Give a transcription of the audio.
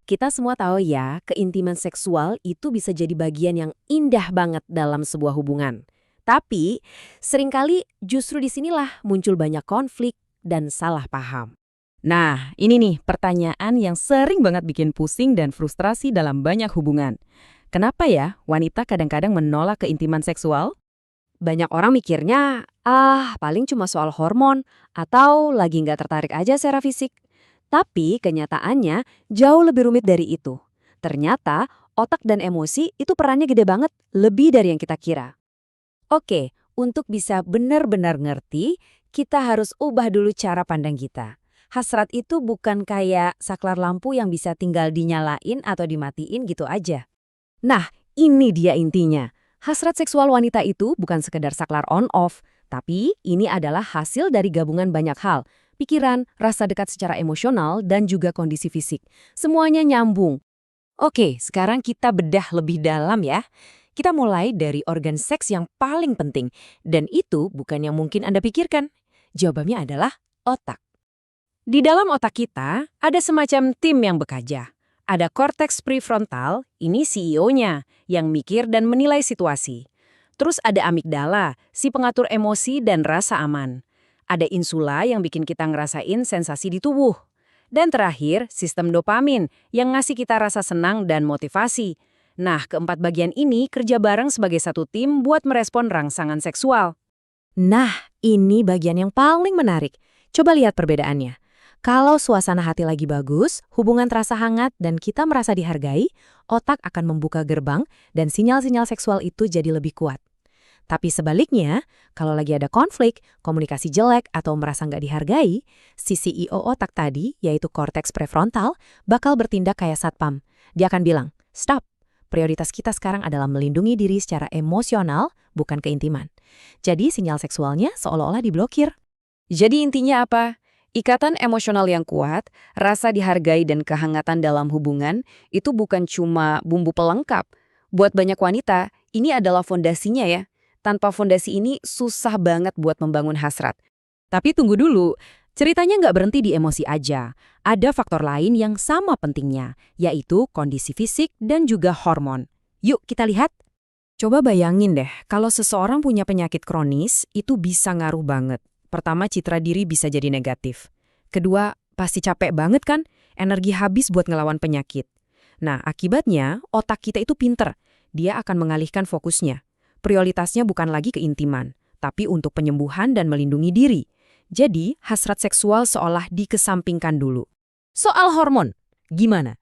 Kita semua tahu ya, keintiman seksual itu bisa jadi bagian yang indah banget dalam sebuah hubungan. Tapi, seringkali justru disinilah muncul banyak konflik dan salah paham. Nah, ini nih pertanyaan yang sering banget bikin pusing dan frustrasi dalam banyak hubungan. Kenapa ya wanita kadang-kadang menolak keintiman seksual? Banyak orang mikirnya, paling cuma soal hormon atau lagi nggak tertarik aja secara fisik. Tapi kenyataannya jauh lebih rumit dari itu. Ternyata otak dan emosi itu perannya gede banget, lebih dari yang kita kira. Oke, untuk bisa benar-benar ngerti, kita harus ubah dulu cara pandang kita. Hasrat itu bukan kayak saklar lampu yang bisa tinggal dinyalain atau dimatiin gitu aja. Nah, ini dia intinya. Hasrat seksual wanita itu bukan sekedar saklar on-off, tapi ini adalah hasil dari gabungan banyak hal. Pikiran, rasa dekat secara emosional, dan juga kondisi fisik. Semuanya nyambung. Oke, sekarang kita bedah lebih dalam ya. Kita mulai dari organ seks yang paling penting. Dan itu bukan yang mungkin Anda pikirkan. Jawabannya adalah otak. Di dalam otak kita, ada semacam tim yang bekerja. Ada korteks prefrontal, ini CEO-nya, yang mikir dan menilai situasi. Terus ada amigdala, si pengatur emosi dan rasa aman. Ada insula yang bikin kita ngerasain sensasi di tubuh. Dan terakhir, sistem dopamin yang ngasih kita rasa senang dan motivasi. Nah, keempat bagian ini kerja bareng sebagai satu tim buat merespon rangsangan seksual. Nah, ini bagian yang paling menarik. Coba lihat perbedaannya. Kalau suasana hati lagi bagus, hubungan terasa hangat dan kita merasa dihargai, otak akan membuka gerbang dan sinyal-sinyal seksual itu jadi lebih kuat. Tapi sebaliknya, kalau lagi ada konflik, komunikasi jelek, atau merasa nggak dihargai, si CEO otak tadi, yaitu korteks prefrontal, bakal bertindak kayak satpam. Dia akan bilang, stop, prioritas kita sekarang adalah melindungi diri secara emosional, bukan keintiman. Jadi sinyal seksualnya seolah-olah diblokir. Jadi intinya apa? Ikatan emosional yang kuat, rasa dihargai dan kehangatan dalam hubungan, itu bukan cuma bumbu pelengkap. Buat banyak wanita, ini adalah fondasinya ya. Tanpa fondasi ini susah banget buat membangun hasrat. Tapi tunggu dulu, ceritanya nggak berhenti di emosi aja. Ada faktor lain yang sama pentingnya, yaitu kondisi fisik dan juga hormon. Yuk kita lihat. Coba bayangin deh, kalau seseorang punya penyakit kronis, itu bisa ngaruh banget. Pertama, citra diri bisa jadi negatif. Kedua, pasti capek banget kan? Energi habis buat ngelawan penyakit. Nah, akibatnya otak kita itu pinter. Dia akan mengalihkan fokusnya. Prioritasnya bukan lagi keintiman, tapi untuk penyembuhan dan melindungi diri. Jadi, hasrat seksual seolah dikesampingkan dulu. Soal hormon, gimana?